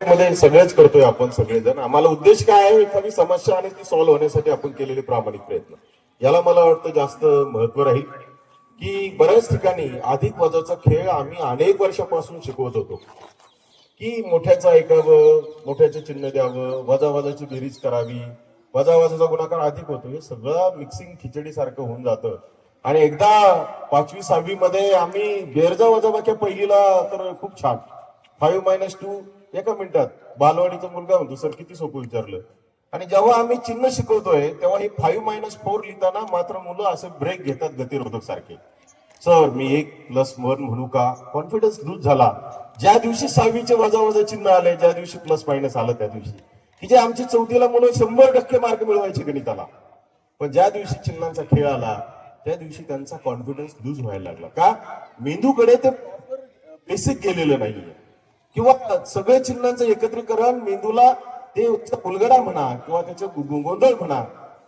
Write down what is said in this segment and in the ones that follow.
मध्ये सगळेच करतोय आपण सगळेजण. आम्हाला उद्देश काय आहे, एखादी समस्या आणि ती सॉल्व्ह होण्यासाठी आपण केलेले प्रामाणिक प्रयत्न, याला मला वाटतं जास्त महत्व राहील. की बऱ्याच ठिकाणी अधिक वजाचा खेळ आम्ही अनेक वर्षापासून शिकवत होतो, की मोठ्याचं ऐकावं, मोठ्याचं चिन्ह द्यावं, वजाची बेरीज करावी, वजाचा गुणाकार अधिक होतो, हे सगळं मिक्सिंग खिचडी सारखं होऊन जातं. आणि एकदा 5वी 6वी मध्ये आम्ही बेरजा वजाबाक्या पहिलीला तर खूप छान 5-2 एका मिनिटात बालवाडीचा मुलगा म्हणतो सर किती सोपं विचारलं. आणि जेव्हा आम्ही चिन्ह शिकवतोय तेव्हा हे 5-4 लिहिताना मात्र मुलं असे ब्रेक घेतात गतिरोधक सारखे. सर मी 1+1 म्हणू का? कॉन्फिडन्स लूज झाला. ज्या दिवशी 6वीचे वजा चिन्ह आले, ज्या दिवशी प्लस मायनस आलं, त्या दिवशी की जे आमची 4थीला मुलं 100% मार्क मिळवायचे गणिताला, पण ज्या दिवशी चिन्हांचा खेळ आला त्या दिवशी त्यांचा कॉन्फिडन्स लूज व्हायला लागला. का? मेंदूकडे ते बेसिक गेलेलं नाहीये, किंवा सगळे चिन्हांचं एकत्रीकरण मेंदूला ते उलगडा म्हणा किंवा त्याचे गोंधळ म्हणा,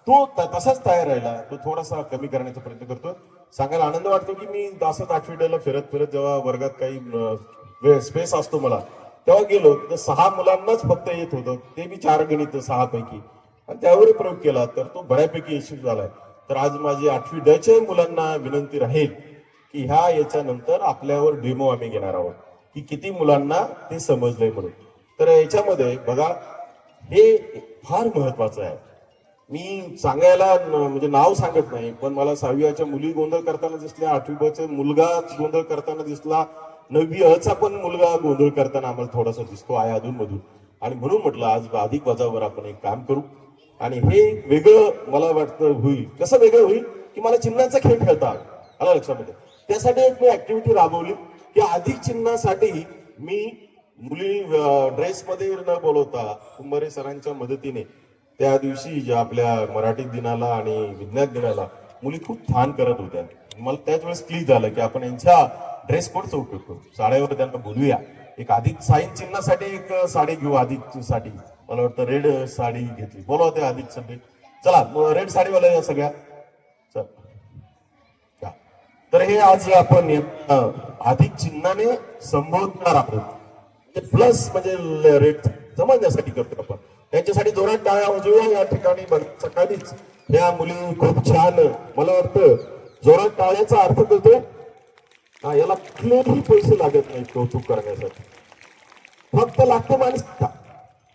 तो तसाच तयार राहिला. तो थोडासा कमी करण्याचा प्रयत्न करतो. सांगायला आनंद वाटतो की मी दासत आठवड्याला फिरत फिरत जेव्हा वर्गात काही स्पेस असतो मला, तेव्हा गेलो तर 6 मुलांनाच फक्त येत होतं, ते बी 4 गणित 6 पैकी, आणि त्यावर प्रयोग केला तर तो बऱ्यापैकी यशस्वी झालाय. तर आज माझी 8वी ड च्या मुलांना विनंती राहील की याच्यानंतर आपल्यावर डेमो आम्ही घेणार आहोत की किती मुलांना ते समजलंय म्हणून. तर याच्यामध्ये बघा, हे फार महत्वाचं आहे. मी सांगायला म्हणजे नाव सांगत नाही, पण मला 6वीच्या मुली गोंधळ करताना दिसल्या, 8वी ब चा मुलगा गोंधळ करताना दिसला, 9वी अ चा पण मुलगा गोंधळ करताना आम्हाला थोडासा दिसतो आहे अधून मधून. आणि म्हणून म्हटलं आज अधिक वजावर आपण एक काम करू, आणि हे वेगळं मला वाटतं होईल. कसं वेगळं होईल की मला चिन्हांचा खेळ खेळता आला लक्षामध्ये. त्यासाठी एक मी ऍक्टिव्हिटी राबवली की अधिक चिन्हासाठी मी मुली ड्रेसमध्ये न बोलवता कुंभारे सरांच्या मदतीने त्या दिवशी ज्या आपल्या मराठी दिनाला आणि विज्ञान दिनाला मुली खूप छान करत होत्या. मला त्याच वेळेस क्लिक झालं की आपण यांच्या ड्रेस कोडचा उपयोग करू, साड्यावर त्यांना बोलूया. एक अधिक साईन चिन्हासाठी एक साडी घेऊ अधिक साठी. मला वाटतं रेड साडी घेतली, बोलवा त्या अधिक साठी. चला रेड साडीवाला या सगळ्या. तर हे आज आपण अधिक चिन्हाने संबोधणार आहोत. प्लस म्हणजे रेड समजण्यासाठी करतो आपण. त्यांच्यासाठी जोरात टाळ्या वाजवूया. या ठिकाणी सकाळीच या मुली खूप छान, मला वाटतं जोरात टाळ्याचा अर्थ कळतो. याला कुठलेही पैसे लागत नाहीत कौतुक करण्यासाठी, फक्त लागतो माणूस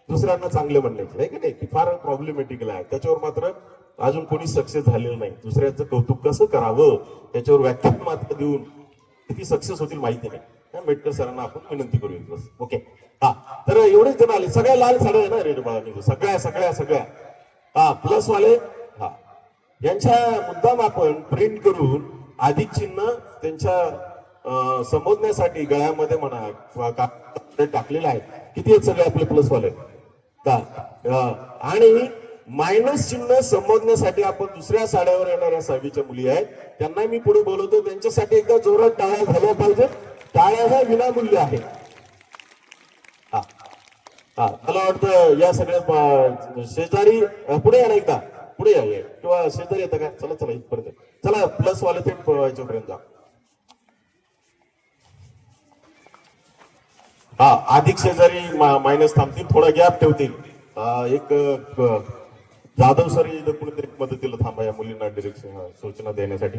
दुसऱ्यांना चांगले म्हणण्याचे, आहे की नाही? फार प्रॉब्लेमॅटिकल आहे. त्याच्यावर मात्र अजून कोणी सक्सेस झालेलं नाही. दुसऱ्याचं कौतुक कसं करावं त्याच्यावर व्याख्यान मात्र देऊन किती सक्सेस होतील माहिती नाही. मेटकर सरांना आपण विनंती करूया. ओके, हा. तर एवढेच जण आले, सगळ्या लाल साड्या ना रेड बाळा, सगळ्या सगळ्या सगळ्या हा प्लस वाले. हा, यांच्या मुद्दाम आपण प्रिंट करून अधिक चिन्ह त्यांच्या संबोधण्यासाठी गळ्यामध्ये म्हणा टाकलेलं आहे. किती आहेत सगळे आपले प्लस वाले? आणि मायनस चिन्ह संबोधण्यासाठी आपण दुसऱ्या साड्यावर येणाऱ्या 6वीच्या मुली आहेत, त्यांना मी पुढे बोलवतो. त्यांच्यासाठी एकदा जोरात टाळ्या झाल्या पाहिजे. टाळ्या ह्या विनामूल्य आहे. हा हा, मला वाटतं या सगळ्या शेजारी पुढे या ना, एकदा पुढे या किंवा शेजारी येतं का? चला चला इथपर्यंत चला. प्लस वाले थेट याच्यापर्यंत जा. हा, अधिक शेजारी मायनस थांबतील, थोडा गॅप ठेवतील. एक जाधव सर कुठेतरी मदतीला थांबा या मुलींना डिरेक्शन सूचना देण्यासाठी.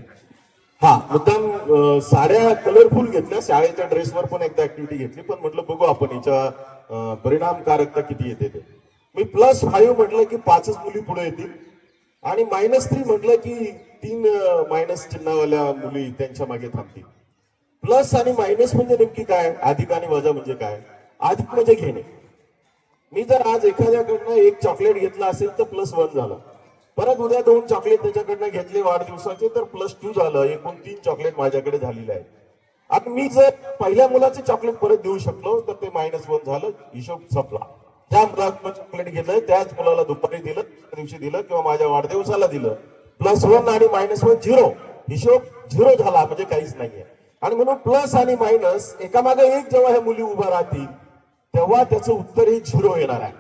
हा, मुद्दाम साड्या कलरफुल घेतल्या. शाळेच्या ड्रेसवर पण एकदा ऍक्टिव्हिटी घेतली, पण म्हटलं बघू आपण याच्या परिणामकारकता किती येते ते. मी +5 म्हटलं की 5च मुली पुढे येतील, आणि -3 म्हटलं की 3 मायनस चिन्हावाल्या मुली त्यांच्या मागे थांबतील. प्लस आणि मायनस म्हणजे नेमकी काय? अधिक आणि वजा म्हणजे काय? अधिक म्हणजे घेणे. मी जर आज एखाद्याकडनं 1 चॉकलेट घेतलं असेल तर +1 झालं. परत उद्या 2 चॉकलेट त्याच्याकडनं घेतले वाढदिवसाचे तर +2 झालं. एकूण 3 चॉकलेट माझ्याकडे झालेले आहे. आता मी जर पहिल्या मुलाचे चॉकलेट परत देऊ शकलो तर ते -1 झालं, हिशोब संपला. ज्या मुलाला चॉकलेट घेतलं त्याच मुलाला दुपारी दिलं, त्या दिवशी दिलं, किंवा माझ्या वाढदिवसाला दिलं. +1 आणि -1 0, हिशोब 0 झाला, म्हणजे काहीच नाहीये. आणि म्हणून प्लस आणि मायनस एकामागे एक जेव्हा ह्या मुली उभा राहतील तेव्हा त्याचं उत्तर हे 0 येणार आहे.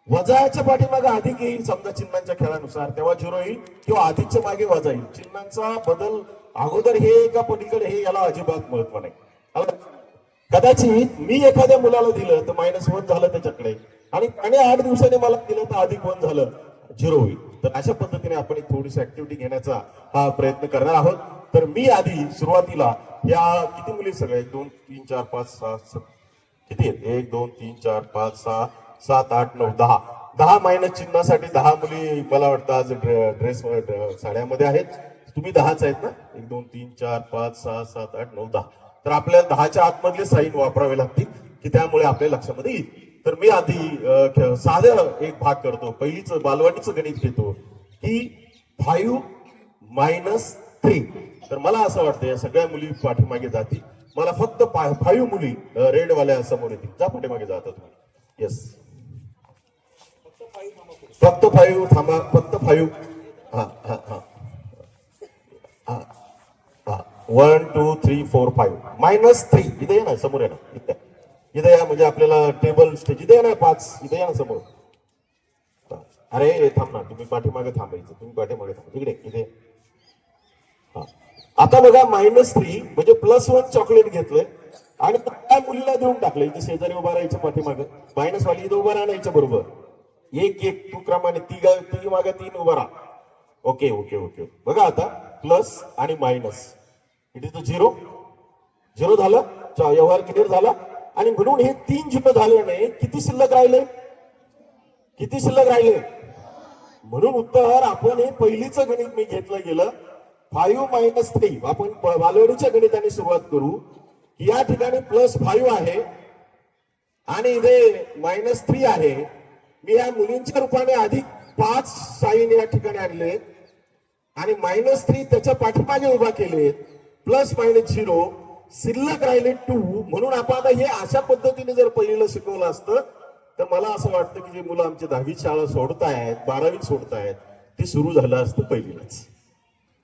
वजाच्या पाठीमागे अधिक येईल समजा चिन्हांच्या खेळानुसार, तेव्हा 0 येईल, किंवा अधिकच्या मागे वजा येईल. चिन्हांचा बदल अगोदर हे का पलीकडे हे याला अजिबात महत्व नाही. कदाचित मी एखाद्या मुलाला दिलं तर -1 झालं त्याच्याकडे, आणि त्याने 8 दिवसांनी मला दिलं तर +1 झालं, 0 होईल. तर अशा पद्धतीने आपण एक थोडीशी ऍक्टिव्हिटी घेण्याचा हा प्रयत्न करणार आहोत. तर मी आधी सुरुवातीला या किती मुली सगळ्या 1 2 3 4 5 6 7 किती आहेत 1 2 3 4 5 6 7 8 9 10 10 मायनस चिन्हासाठी 10 मुली मला वाटतं आज ड्रेस साड्यामध्ये आहेत. तुम्ही 10च आहेत ना? 1 2 3 4 5 6 7 8 9 10. तर आपल्याला 10च्या आतमधले साईन वापरावे लागतील की त्यामुळे आपल्या लक्षामध्ये येईल. तर मी आधी साधं एक भाग करतो. पहिलीच बालवाडीचं गणित घेतो की 5 - 3. तर मला असं वाटतं या सगळ्या मुली पाठीमागे जातील. मला फक्त 5 मुली रेडवाल्या समोर येतील. जा पाठीमागे जाता तुम्ही. येस, फक्त 5 थांबा, फक्त 5. हा हा हा हा हा 1 2 3 4 5 -3 इथे या ना, समोर या ना, इथे या, म्हणजे आपल्याला टेबल स्टेज इथे या ना, 5 इथे या ना समोर. अरे थांब ना, तुम्ही पाठीमागे थांबायचं, तुम्ही पाठीमागे थांबा, इकडे इथे. हा आता बघा -3 म्हणजे +1 चॉकलेट घेतलंय आणि त्या मुलीला देऊन टाकलंय. इथे शेजारी उभा राहायचं, पाठीमागे मायनस वाली इथे उभा राहायचं बरोबर. एक एक तू क्रमाने तिघी मागे 3 उभा राहा. Okay okay okay. बघा आता प्लस आणि मायनस, इट इज 0 0 झालं, व्यवहार क्लिअर झाला. आणि म्हणून हे 3 0 झाले नाही, किती शिल्लक राहिले? किती शिल्लक राहिले? म्हणून उत्तर आपण हे पहिलीच गणित मी घेतलं गेलं 5 - 3. आपण बालवाडीच्या गणिताने सुरुवात करू. या ठिकाणी +5 आहे आणि इथे -3 आहे. मी या मुलींच्या रूपाने अधिक 5 साईन या ठिकाणी आणले आणि -3 त्याच्या पाठीमागे उभा केले. +-0 शिल्लक राहिले 2. म्हणून आपण आता हे अशा पद्धतीने जर पहिलीला शिकवलं असतं तर मला असं वाटतं की जे मुलं आमची 10वी शाळा सोडतायत, 12वी सोडतायत, ते सुरू झालं असतं पहिलीलाच.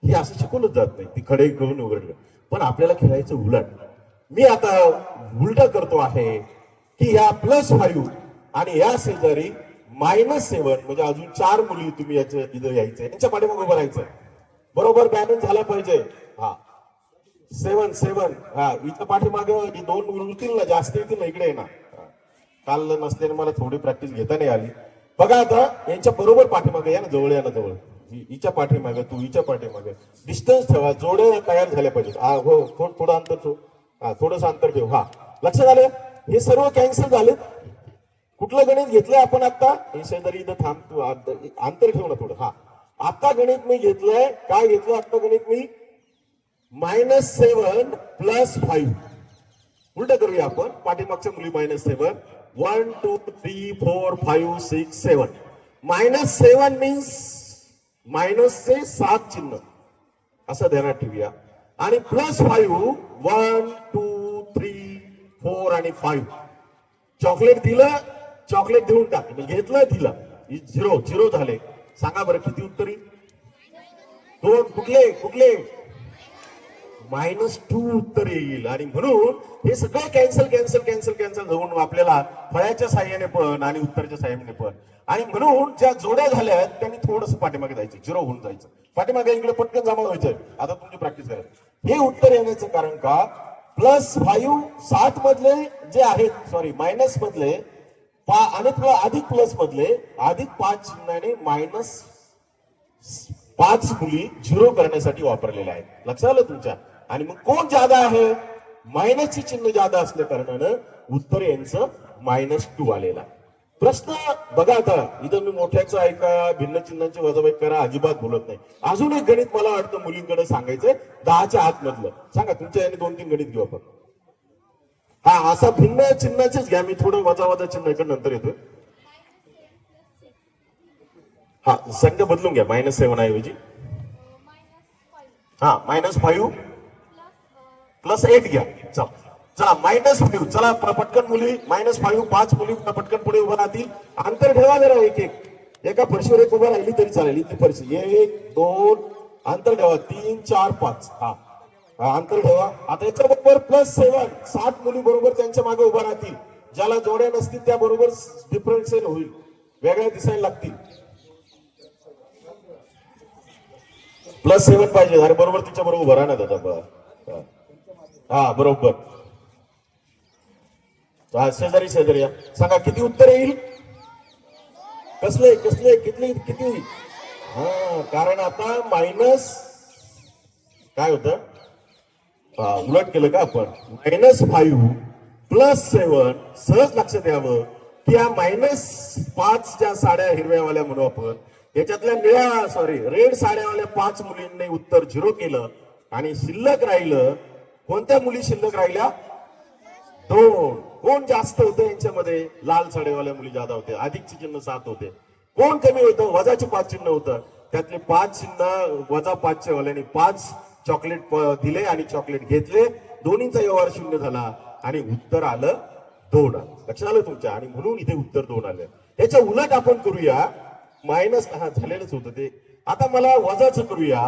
हे असं शिकवलं जात नाही, ती खडे घेऊन उघडलं. पण आपल्याला खेळायचं उलट. मी आता उलट करतो आहे की या +5 आणि या शेजारी -7 म्हणजे अजून 4 मुली तुम्ही याच्या इथं यायचंय, त्यांच्या पाठीमागे उभं राहायचं. बरोबर बॅलन्स झाला पाहिजे. हा 7 हा इथं पाठीमागे 2 उरतील ना, जास्त येतील ना, इकडे ना. काल नसल्याने मला थोडी प्रॅक्टिस घेता नाही आली. बघा आता यांच्या बरोबर पाठीमागे या ना, जवळ या ना, जवळ. हिच्या पाठीमागे तू, हिच्या पाठीमागे डिस्टन्स ठेवा, जोड्या तयार झाल्या पाहिजेत. हो थोडं अंतर ठेव, हा थोडंसं अंतर ठेव. हा लक्षात आलं? हे सर्व कॅन्सल झाले. कुठलं गणित घेतलंय आपण आता? हे शेजारी इथं थांब, तू अंतर ठेव ना थोडं. हा आता गणित मी घेतलंय, काय घेतलं आता गणित मी? -7 +5. उलट करूया आपण. पाठीमागच्या मुली -7, 1 2 3 4 5 6 7. -7 मीन्स मायनसचे 7 चिन्ह, असं ध्यानात ठेवूया. आणि +5 1 2 3 4 आणि 5. चॉकलेट दिलं, चॉकलेट देऊन टाक, घेतलं दिलं, 0 0 झाले. सांगा बरं किती उत्तरी? 2. कुठले कुठले? -2 उत्तर येईल. आणि म्हणून हे सगळे कॅन्सल कॅन्सल कॅन्सल कॅन्सल होऊन आपल्याला फळ्याच्या साह्याने पण आणि उत्तराच्या साह्याने पण. आणि म्हणून ज्या जोड्या झाल्या त्यांनी थोडस पाठीमागे जायचं, 0 होऊन जायचं. पाठीमागे इकडे पटकन जमा व्हायचं. आता तुमची प्रॅक्टिस करायची. हे उत्तर येण्याचं कारण का? +5 7 मधले जे आहेत, सॉरी मायनस मधले आणि अधिक प्लस मधले अधिक 5 चिन्हाने -5 मुली 0 करण्यासाठी वापरलेल्या आहेत. लक्षात आलं तुमच्या? आणि मग कोण जादा आहे? मायनसचे चिन्ह जादा असल्या कारणानं उत्तर यांचं -2 आलेला. प्रश्न बघा आता, इथं मी मोठ्याचं ऐका, भिन्न चिन्हांची वजाबाकी करा, अजिबात बोलत नाही. अजून एक गणित मला वाटतं मुलींकडे सांगायचंय, 10च्या आतमधलं. सांगा, तुमच्या याने 2-3 गणित घेऊ आपण. हा असा भिन्न चिन्हाचेच घ्या, मी थोडं वजा चिन्ह इकडे नंतर येतोय. हा संख्या बदलून घ्या, -7 ऐवजी हा -5 +8 घ्या. चला -5. चला पटकन मुली -5 5 मुली पटकन पुढे उभा राहतील. अंतर ठेवा जरा, एक एक एका फरशीवर एक उभा राहिली तरी चालेल. इथे फरशी 1 2 अंतर ठेवा, 3 4 5. हा अंतर ठेवा. आता याच्या बरोबर +7 7 मुली बरोबर त्यांच्या मागे उभा राहतील. ज्याला जोड्या नसतील त्या बरोबर डिफरन्शियल होईल, वेगळ्या दिसायला लागतील. +7 पाहिजे. अरे बरोबर तिच्या बरोबर उभा राहणार दादा. हा बरोबर. शेजारी शेजारी या. सांगा किती उत्तर येईल. कसले कसले किती किती. हा कारण आता मायनस काय होतं, उलट केलं का आपण. -5 +7. सहज लक्षात यावं की या -5 ज्या साड्या हिरव्यावाल्या म्हणू आपण, याच्यातल्या निळ्या रेड साड्यावाल्या 5 मुलींनी उत्तर 0 केलं आणि शिल्लक राहिलं. कोणत्या मुली शिल्लक राहिल्या. 2. कोण जास्त होते यांच्यामध्ये. लाल साड्यावाल्या मुली जादा होते. अधिकचे चिन्ह 7 होते. कोण कमी होतं. वजाचे 5 चिन्ह होतं. त्यातले 5 चिन्ह -5 वाल्याने 5 चॉकलेट दिले आणि चॉकलेट घेतले. दोन्हीचा व्यवहार 0 झाला आणि उत्तर आलं 2. लक्षात आलं तुमच्या. आणि म्हणून इथे उत्तर 2 आलं. याच्या उलट आपण करूया. झालेलंच होतं ते. आता मला वजाच करूया.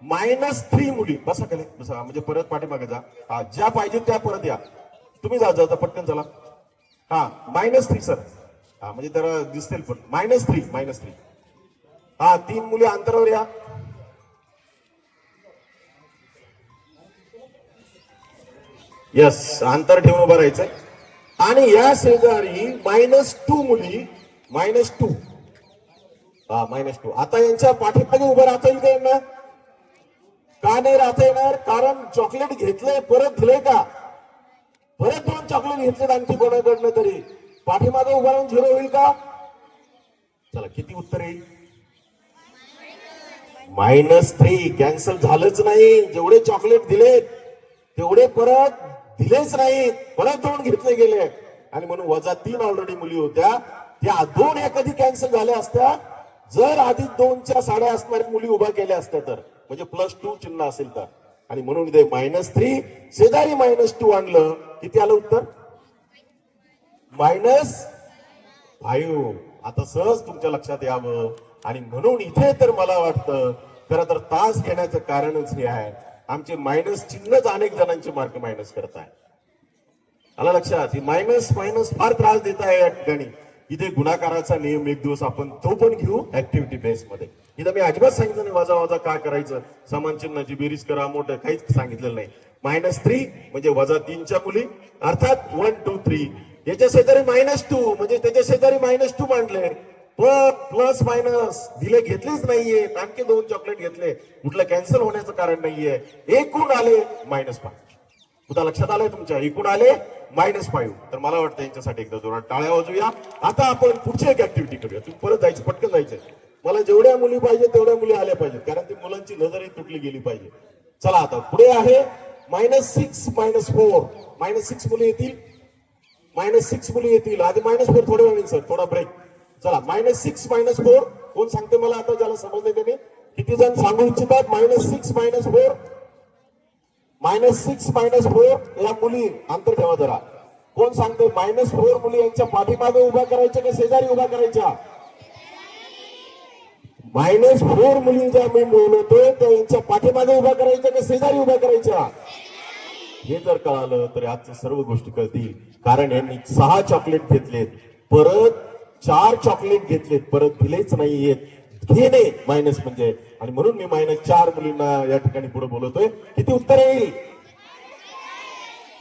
-3 मुली. बसा खाली बसा, म्हणजे परत पाठीमागे जा. ज्या पाहिजे त्या परत या. तुम्ही जा जा पटकन चला. -3 सर. म्हणजे जरा दिसतील पण. -3. 3 मुली अंतरावर या. यस, अंतर ठेवून उभं राहायचंय. आणि या शेजारी -2 मुली. -2. -2. आता यांच्या पाठीमागे उभं राहता येईल का यांना. का नाही राहता येणार. कारण चॉकलेट घेतलंय परत दिलंय का. परत 2 चॉकलेट घेतलेत आणखी कोणाकडनं तरी. पाठीमागे उभं राहून 0 होईल का. चला किती उत्तर येईल. -3. कॅन्सल झालंच नाही. जेवढे चॉकलेट दिलेत तेवढे परत दिलेच नाहीत. परत 2 घेतले गेले आणि म्हणून -3 ऑलरेडी मुली होत्या. त्या 2 या कधी कॅन्सल झाल्या असत्या जर आधी 2च्या साड्या असणाऱ्या मुली उभा केल्या असत्या तर. म्हणजे +2 चिन्ह असेल तर. आणि म्हणून इथे -3 शेजारी -2 आणलं. किती आलं उत्तर. -5. आता सहज तुमच्या लक्षात यावं. आणि म्हणून इथे तर मला वाटतं खरं तर तास घेण्याचं कारणच हे आहे. आमचे मायनस चिन्हच अनेक जणांचे मार्क मायनस करत आहे. आला लक्षात. ही मायनस फार त्रास देत आहे या ठिकाणी. इथे गुणाकाराचा नियम एक दिवस आपण तो पण घेऊ ऍक्टिव्हिटी बेस मध्ये. इथं मी अजिबात सांगितलं नाही वजा काय करायचं. समान चिन्हाची बेरीज करा मोठं काहीच सांगितलेलं नाही. -3 म्हणजे -3च्या मुली अर्थात 1 2 3. याच्या शेजारी -2 म्हणजे त्याच्या शेजारी -2 मांडले. प्लस मायनस दिले घेतलेच नाहीये. आणखी 2 चॉकलेट घेतले. कुठलं कॅन्सल होण्याचं कारण नाहीये. एकूण आले -5. तुझा लक्षात आलंय तुमच्या. एकूण आले -5. तर मला वाटतं यांच्यासाठी एकदा जोरात टाळ्या वाजूया. आता आपण पुढची एक ऍक्टिव्हिटी करूया. तुम्ही परत जायचं पटकन जायचंय. मला जेवढ्या मुली पाहिजे तेवढ्या मुली आल्या पाहिजेत कारण ती मुलांची नजरही तुटली गेली पाहिजे. चला आता पुढे आहे -6 -4. -6 मुली येतील. -6 मुली येतील. आधी -4 थोडे वेळ सर थोडा ब्रेक. चला -6 -4 कोण सांगते मला आता ज्याला समजले त्याने. किती जण सांगू इच्छितात. -6 -4. -6 -4 या मुली अंतर ठेवा जरा. कोण सांगते -4 मुली यांच्या पाठीमागे उभ्या करायच्या का शेजारी उभ्या करायच्या. -4 मुली ज्या मी बोलवतोय त्या यांच्या पाठीमागे उभ्या करायच्या का शेजारी उभ्या करायच्या. हे जर कळालं तर आजच्या सर्व गोष्टी कळतील. कारण यांनी 6 चॉकलेट घेतलेत परत 4 चॉकलेट घेतलेत परत दिलेच नाहीयेत. घेणे मायनस म्हणजे. आणि म्हणून मी -4 मुलींना या ठिकाणी पुढे बोलवतोय. किती उत्तर येईल.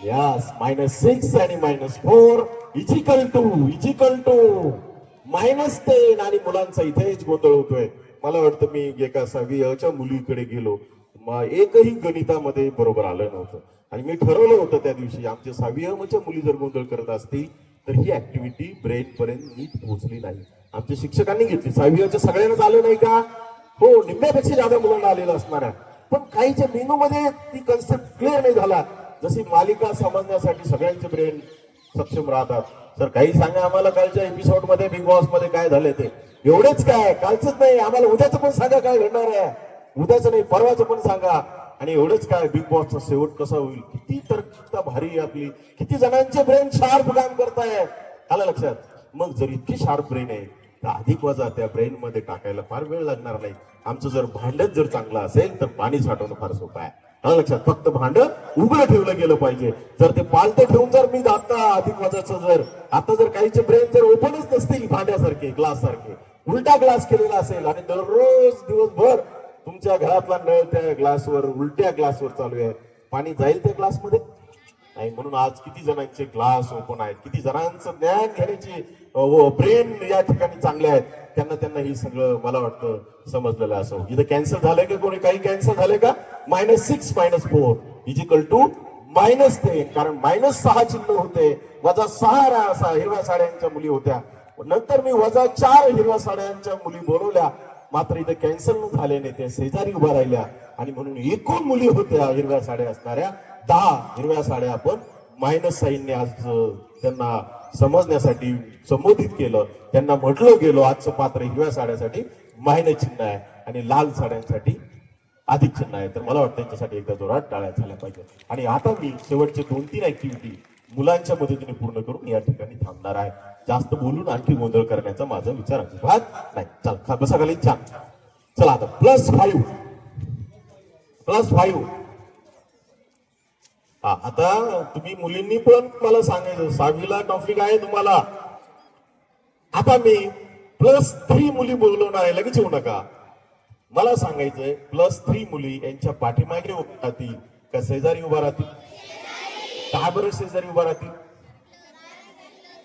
यस -6 आणि -4 इजिकल टू -10. आणि मुलांचा इथेच गोंधळ होतोय. मला वाटतं मी एका 6वीच्या मुलीकडे गेलो. एकही गणितामध्ये बरोबर आलं नव्हतं. आणि मी ठरवलं होतं त्या दिवशी आमच्या 6वीच्या मुली जर गोंधळ करत असतील तर ही ऍक्टिव्हिटी ब्रेन पर्यंत नीट पोहोचली नाही. आमच्या शिक्षकांनी घेतली. 6वीच्या सगळ्यांनाच आलं नाही का. हो निम्म्यापेक्षा जादा मुलांना आलेलं असणार आहे. पण काहीच्या मेनू मध्ये ती कन्सेप्ट क्लिअर नाही झाला. जशी मालिका समजण्यासाठी सगळ्यांचे ब्रेन सक्षम राहतात. सर काही सांगा आम्हाला कालच्या एपिसोड मध्ये बिग बॉस मध्ये काय झाले ते. एवढेच काय कालच नाही आम्हाला उद्याचं पण सांगा काय घडणार आहे. उद्याचं नाही परवाचं पण सांगा. आणि एवढंच काय बिग बॉसचा शेवट कसा होईल. किती तरकीबता भारी आपली. किती जणांचे ब्रेन शार्प काम करताय. आलं लक्षात. मग जर इतकी शार्प ब्रेन आहे तर अधिक वजा त्या ब्रेन मध्ये टाकायला फार वेळ लागणार नाही. आमचं जर भांडच जर चांगलं असेल तर पाणी साठवणं फार सोपं आहे. आलं लक्षात. फक्त भांड उघडं ठेवलं गेलं पाहिजे. जर ते पालतं ठेवून जर मी आता अधिक वजाचं जर आता जर काहीचे ब्रेन जर ओपनच नसतील भांड्यासारखे ग्लास सारखे उलटा ग्लास केलेला असेल आणि दररोज दिवसभर तुमच्या घरातला नळ त्या ग्लासवर उलट्या ग्लासवर चालू आहे पाणी जाईल त्या ग्लासमध्ये. नाही म्हणून आज किती जणांचे क्लास ओपन आहेत, किती जणांचं ज्ञान घेण्याची ब्रेन या ठिकाणी चांगले आहेत, त्यांना त्यांना ही सगळं मला वाटतं समजलेलं असं. इथं कॅन्सर झालंय का कोणी, काही कॅन्सर झाले का? -6 -4 -10, कारण -6 चिन्ह होते, -6 हिरव्या साड्यांच्या मुली होत्या. नंतर मी -4 हिरव्या साड्यांच्या मुली बोलवल्या, मात्र इथे कॅन्सल झाल्याने ते शेजारी उभ्या राहिल्या आणि म्हणून एकूण मुली होत्या हिरव्या साड्या असणाऱ्या 10 हिरव्या साड्या आपण -साईनने आज त्यांना समजण्यासाठी संबोधित केलं. त्यांना म्हटलं गेलो आजचं पात्र हिरव्या साड्यासाठी मायनस चिन्ह आहे आणि लाल साड्यांसाठी अधिक चिन्ह आहे. तर मला वाटतं त्यांच्यासाठी एकदा जोरात टाळ्या झाल्या पाहिजे. आणि आता मी शेवटचे 2-3 ऍक्टिव्हिटी मुलांच्या मदतीने पूर्ण करून या ठिकाणी थांबणार आहे. जास्त बोलून आणखी गोंधळ करण्याचा माझा विचार अजिबात नाही. चल बसा खाली, छान. चला आता +5 हा, आता तुम्ही मुलींनी पण मला सांगायचं 6वीला टॉपिक आहे तुम्हाला. आता मी +3 मुली बोलवणार आहे, लगेच येऊ नका. मला सांगायचंय +3 मुली यांच्या पाठीमागे उभा राहतील का शेजारी उभा राहतील? का बरं शेजारी उभा राहतील?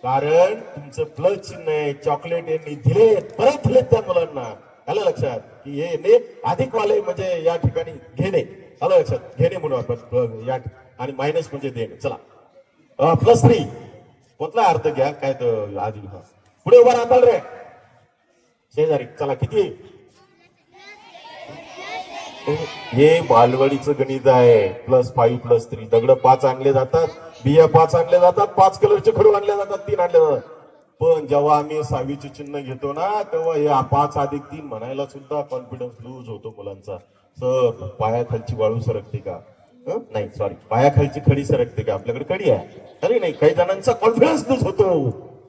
कारण तुमचं प्लस चिन्ह आहे, चॉकलेट यांनी दिले, परत दिलेत त्या मुलांना. आलं लक्षात की हे अधिक वाले म्हणजे या ठिकाणी घेणे, आलं लक्षात, घेणे म्हणून आपण या, आणि मायनस म्हणजे देणे. चला +3 कोणता अर्थ घ्या काय तर आधी पुढे उभा राहताल रे शेजारी. चला किती? हे बालवाडीचं गणित आहे. +5 +3 दगड 5 आणले जातात, बिया 5 आणले जातात, 5 कलरचे खडू आणले जातात, 3 आणले जातात. पण जेव्हा आम्ही 6वीचे चिन्ह घेतो ना, तेव्हा हे 5 अधिक 3 म्हणायला सुद्धा कॉन्फिडन्स लूज होतो मुलांचा. सर पायाखालची वाळू सरकते का? नाही सॉरी, पायाखालची खडी सरकते का? आपल्याकडे खडी आहे. अरे नाही, काही जणांचा कॉन्फिडन्स लूज होतो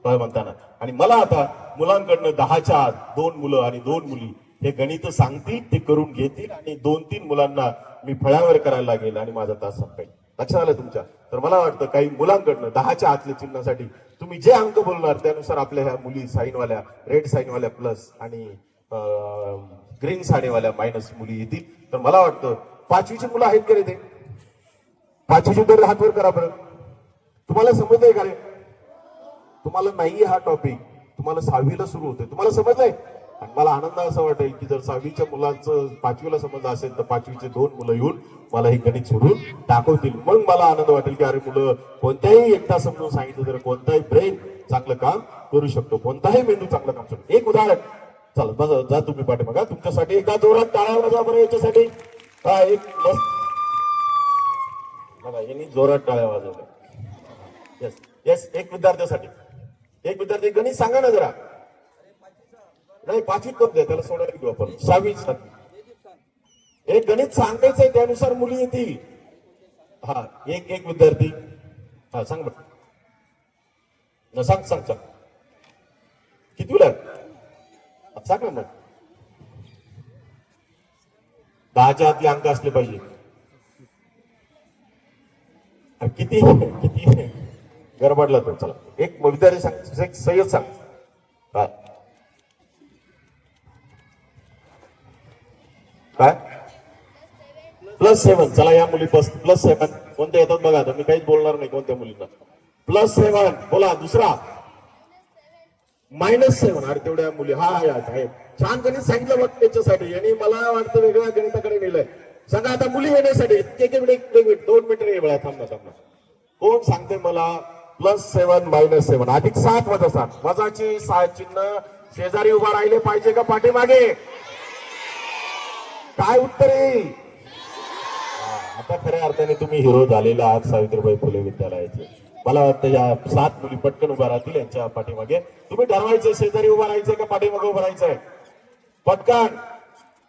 म्हणताना. आणि मला आता मुलांकडनं 10च्या आत 2 मुलं आणि 2 मुली हे गणित सांगतील, ते करून घेतील आणि 2-3 मुलांना मी फळ्यावर करायला लागेल आणि माझा तास संपेल. लक्षात आलं तुमच्या? तर मला वाटतं काही मुलांकडनं 10च्या आतल्या चिन्हासाठी तुम्ही जे अंक बोलणार त्यानुसार आपल्या ह्या मुली साईनवाल्या, रेड साईनवाल्या प्लस आणि ग्रीन साडीवाल्या मायनस मुली येतील. तर मला वाटतं 5वीची मुलं आहेत का रे? ते 5वीची तर हातवर करा बरं. तुम्हाला समजलंय का रे? तुम्हाला नाही हा टॉपिक, तुम्हाला 6वीला सुरू होतोय, तुम्हाला समजलंय? आणि मला आनंद असा वाटेल की जर 6वीच्या मुलांचं 5वीला समजलं असेल तर 5वीचे 2 मुलं येऊन मला हे गणित सोडून दाखवतील. मग मला आनंद वाटेल की अरे मुलं कोणत्याही एकदा समजून सांगितलं तर कोणताही ब्रेन चांगलं काम करू शकतो, कोणताही मेंदू चांगलं काम शकतो. एक उदाहरण, चला बघा, जा तुम्ही पाठीमागा. तुमच्यासाठी एकदा जोरात टाळ्या वाजवा बरं याच्यासाठी. हा एक मस्त बघा, यांनी जोरात टाळ्या वाजवल्या. येस येस, एक विद्यार्थ्यासाठी. एक विद्यार्थी गणित सांगा ना जरा. नाही 5वीत करून द्या, त्याला सोडायला घेऊ आपण. 6वी एक गणित सांगायचंय, त्यानुसार मुली येतील. हा एक विद्यार्थी. हा सांग बरं, सांग सांग सांग कितीला सांग ना. मग 10च्या आतले अंक असले पाहिजे. किती किती गडबडला तो. चला एक विद्यार्थी सांग, सय्यद सांग. हा काय? +7. चला या मुली +7 कोणत्या येतात बघा. आता मी काहीच बोलणार नाही कोणत्या मुलींना. +7 बोला. दुसरा -7. अरे तेवढ्या मुली. हा आहे छान गणित सांगितलं बघ त्याच्यासाठी, आणि मला वाटतं वेगळ्या गणिताकडे नेलंय. सांगा आता मुली येण्यासाठी. एक मिनिट 2 मिनिट वेळा थांबा. कोण सांगते मला? +7 -7 अधिक 7 वजा 7. वजाचे 7 चिन्ह शेजारी उभा राहिले पाहिजे का पाठीमागे? काय उत्तर येईल? आता खऱ्या अर्थाने तुम्ही हिरो झालेला आहात सावित्रीबाई फुले विद्यालयाचे. मला वाटतं या 7 मुली पटकन उभा राहतील यांच्या पाठीमागे. तुम्ही ठरवायचं शेजारी उभा राहायचंय का पाठीमागे उभा राहायचंय? पटकन.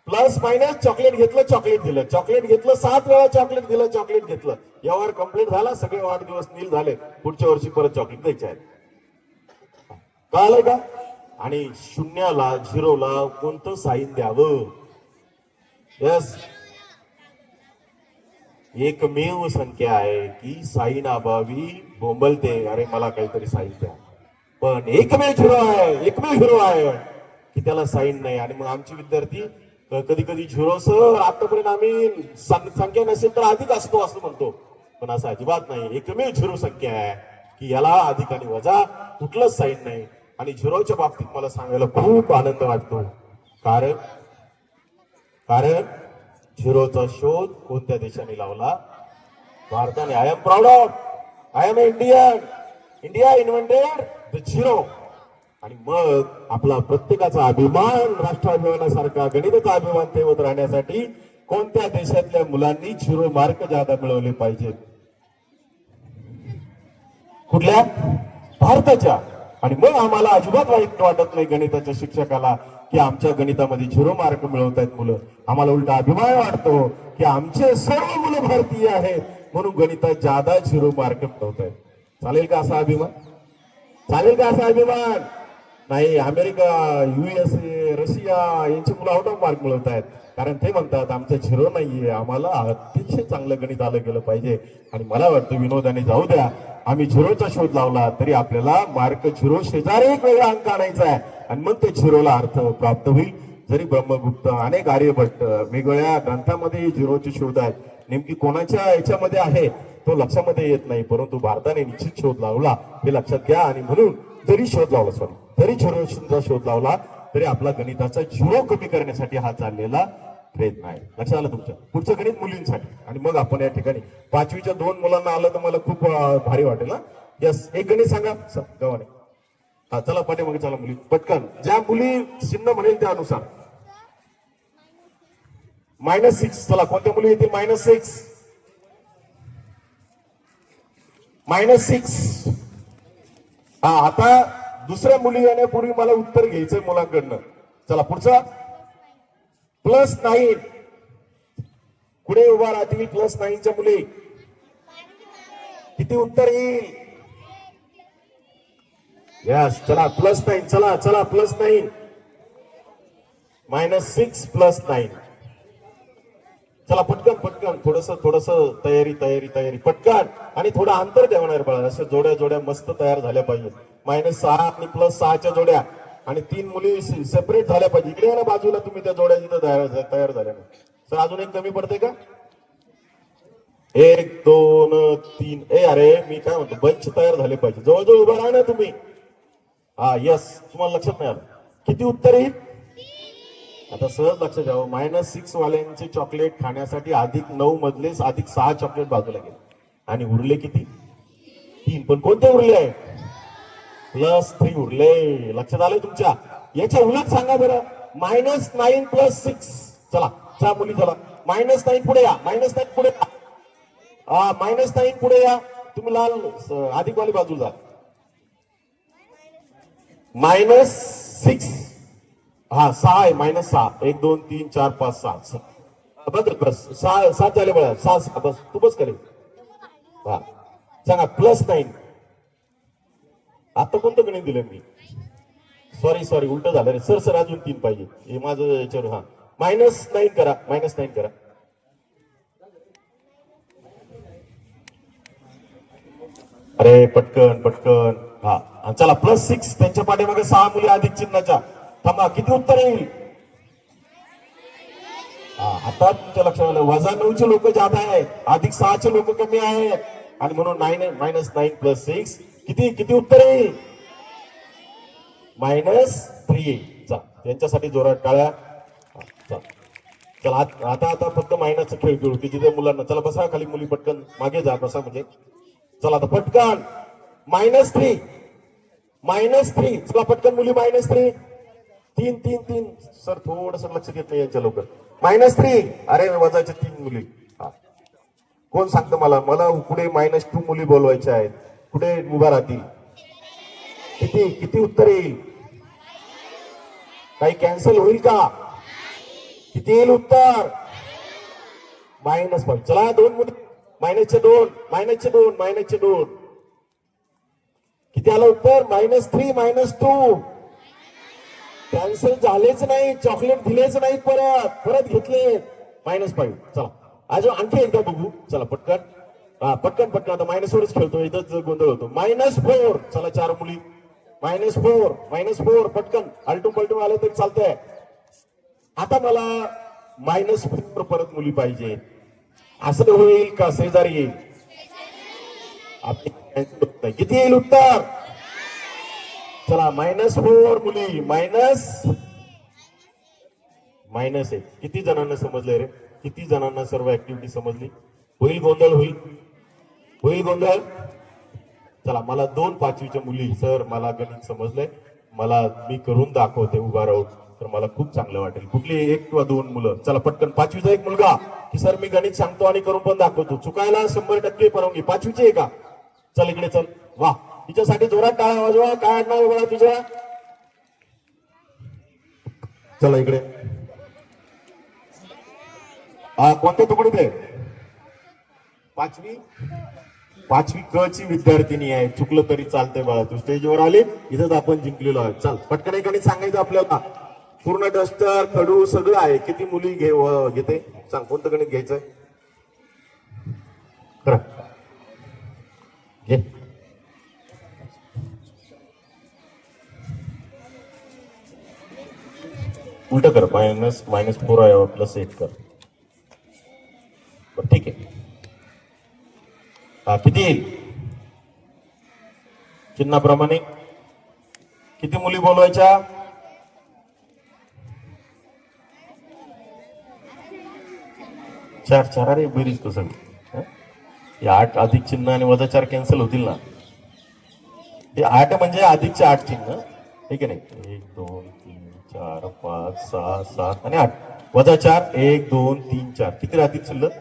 Plus minus. चॉकलेट घेतलं, चॉकलेट दिलं, चॉकलेट घेतलं, 7 वेळा चॉकलेट दिलं, चॉकलेट घेतलं. यावर कंप्लीट झाला. सगळे वाढदिवस नील झाले. पुढच्या वर्षी परत चॉकलेट द्यायचे आहेत. कळालंय का? आणि 0ला 0ला कोणतं साईन द्यावं? यस, एकमेव संख्या आहे की साईन अभावी बोंबलते, अरे मला काहीतरी साईन द्या. पण एकमेव हिरो आहे की त्याला साईन नाही. आणि मग आमचे विद्यार्थी कधी कधी झिरो सर आतापर्यंत आम्ही संख्या नसेल तर अधिक असतो असं म्हणतो. पण असं अजिबात नाही. एकमेव झिरो संख्या आहे की याला अधिक आणि वजा कुठलंच साईन नाही. आणि झिरोच्या बाबतीत मला सांगायला खूप आनंद वाटतो. कारण कारण झिरोचा शोध कोणत्या देशाने लावला? भारताने. I am proud of, I am Indian. India invented the zero. आणि मग आपला प्रत्येकाचा अभिमान, राष्ट्राभिमानासारखा गणिताचा अभिमान ठेवत राहण्यासाठी कोणत्या देशातल्या मुलांनी झिरो मार्क जादा मिळवले पाहिजेत? कुठल्या? भारताच्या. आणि मग आम्हाला अजिबात वाईट वाटत नाही गणिताच्या शिक्षकाला की आमच्या गणितामध्ये झिरो मार्क मिळवत आहेत मुलं. आम्हाला उलटा अभिमान वाटतो की आमचे सर्व मुलं भारतीय आहेत म्हणून गणितात जादा झिरो मार्क मिळवत आहेत. चालेल का असा अभिमान? चालेल का असा अभिमान? नाही. अमेरिका, USA, रशिया यांची मुलं आउट ऑफ मार्क मिळवत आहेत. कारण ते म्हणतात आमचं झिरो नाहीये, आम्हाला अतिशय चांगलं गणित आलं गेलं पाहिजे. आणि मला वाटतं विनोदाने जाऊ द्या, आम्ही झिरोचा शोध लावला तरी आपल्याला मार्क झिरो शेजारी एक वेगळा अंक आणायचा आहे आणि मग ते झिरोला अर्थ प्राप्त होईल. जरी ब्रह्मगुप्त, अनेक आर्यभट्ट वेगवेगळ्या ग्रंथामध्ये झिरोचे शोध आहेत. नेमकी कोणाच्या याच्यामध्ये आहे तो लक्षामध्ये येत नाही, परंतु भारताने निश्चित शोध लावला हे लक्षात घ्या. आणि म्हणून जरी शोध लावला तरी झिरोचा शोध लावला तरी आपला गणिताचा झिरो कमी करण्यासाठी हा चाललेला प्रयत्न आहे. लक्षात आलं तुमच्या? पुढचं गणित मुलींसाठी. आणि मग आपण या ठिकाणी 5वीच्या 2 मुलांना आलं तर मला खूप भारी वाटेल. ना यस, एक गणित सांगा गव्हाणे. हा चला पाठीमागे चला मुली पटकन. ज्या मुली चिन्ह म्हणेल त्यानुसार. -6. चला कोणत्या मुली येतील? -6. -6. हा आता दुसऱ्या मुली येण्यापूर्वी मला उत्तर घ्यायचंय मुलांकडनं. चला पुढचा. +9. पुढे उभा राहतील +9च्या मुली. किती उत्तर येईल? यस, चला +9. चला चला +9. -6 +9. चला पटकन पटकन. थोडस तयारी पटकन. आणि थोडं अंतर ठेवणार बघा. अशा जोड्या जोड्या मस्त तयार झाल्या पाहिजे. -6 आणि +6च्या जोड्या आणि 3 मुली सेपरेट झाल्या पाहिजे. इकडे ना बाजूला तुम्ही त्या जोड्या जिथं तयार झाल्या ना. सर अजून एक कमी पडते का? 1 2 3. अरे मी काय म्हणतो, बंच तयार झाले पाहिजे. जवळजवळ उभा राहा ना तुम्ही. हा यस, तुम्हाला लक्षात नाही आलं. किती उत्तर येईल? आता सहज लक्षात घ्यावं. -6 वाल्यांचे चॉकलेट खाण्यासाठी +9 मधले +6 चॉकलेट बाजूला गेले आणि उरले किती? 3. पण कोणते उरले? +3 उरले. लक्षात आलं तुमच्या? याच्या उलट सांगा बरं. -9 +6. चला चला मुली चला. -9 पुढे या. -9 पुढे या. -9 पुढे या. तुम्ही लाल अधिक वाली बाजूला जा. -6. हा 6 आहे. -6. 1 2 3 4 5 6. बस 7 झाले बघा. 6 बस. तू बस करेल. हा सांगा. +9. आता कोणतं गणित दिलं मी? सॉरी उलट झालं रे. सर अजून 3 पाहिजे. हे माझं याच्यावर. हा -9 करा. -9 करा. अरे पटकन पटकन. हा चला +6. त्यांच्या पाठीमागे 6 मुली अधिक चिन्हाच्या. थांबा. किती उत्तर येईल? आता तुमच्या लक्षात आलं. -9चे लोक जादा आहेत, +6चे लोक कमी आहेत. आणि म्हणून -9 +6 किती उत्तर येईल? -3. त्यांच्यासाठी जोरात टाळ्या. चला आता फक्त मायनसचा खेळ खेळू की जिथे मुलांना. चला बसा खाली मुली पटकन मागे जा. बसा म्हणजे. चला आता पटकन. -3. चला पटकन मुली. -3. 3. सर थोडस लक्ष देत नाही यांच्या लवकर. -3. अरे वजाच्या 3 मुली. कोण सांगतं मला पुढे -2 मुली बोलवायच्या आहेत. पुढे उभा राहतील. किती उत्तर येईल? काही कॅन्सल होईल का? किती येईल उत्तर? -5. चला 2 मुली. -2. किती आलं उत्तर? -3 -2. कॅन्सल झालेच नाही. चॉकलेट दिलेच नाही. परत घेतले. -5. चला अजून आणखी एकदा बघू. चला पटकन. पटकन आता -4च खेळतो. इथंच गोंधळ होतो. -4. चला 4 मुली. -4 पटकन. आलटून पलटून आलं तरी चालतंय. आता मला -4 परत मुली पाहिजे. असं होईल का? शेजारी येईल. किती येईल उत्तर? चला -4 मुली, -1. किती जणांना समजले रे? किती जणांना सर्व ऍक्टिव्हिटी समजली? होईल गोंधळ, होईल गोंधळ. चला, मला 2 5वीच्या मुली, सर मला गणित समजलंय, मला मी करून दाखवते उभा राहून, तर मला खूप चांगलं वाटेल. कुठली 1 किंवा 2 मुलं? चला पटकन. 5वीचा एक मुलगा की सर मी गणित सांगतो आणि करून पण दाखवतो. चुकायला 100% परवानगी. 5वीची आहे का? चल इकडे चल. वा, तिच्यासाठी जोरात टाळ्या वाजवा. काय आडनाव आहे बघा तुझ्या? चला इकडे. कोणत्या तुकडीत आहे? 5वी क ची विद्यार्थिनी आहे. चुकलं तरी चालतंय बाळा, तू स्टेजवर आली, इथंच आपण जिंकलेलो आहे. चल पटकन एक गणित सांगायचं आपल्याला. पूर्ण डस्टर खडू सगळं आहे. किती मुली घेते सांग, कोणतं गणित घ्यायचंय? खरं घे. उलट कर. -4 आहे +8 कर. ठीक आहे. किती येईल चिन्हाप्रमाणे? किती मुली बोलवायच्या? 4. अरे बेरीज तो सगळी. 8 अधिक चिन्ह आणि -4 कॅन्सल होतील ना. हे 8 म्हणजे अधिकचे 8 चिन्ह, ठीक आहे नाही? 1 2 3 4 5 6 7 आणि 8 -4 1 2 3 4. किती राहतील शिल्लक?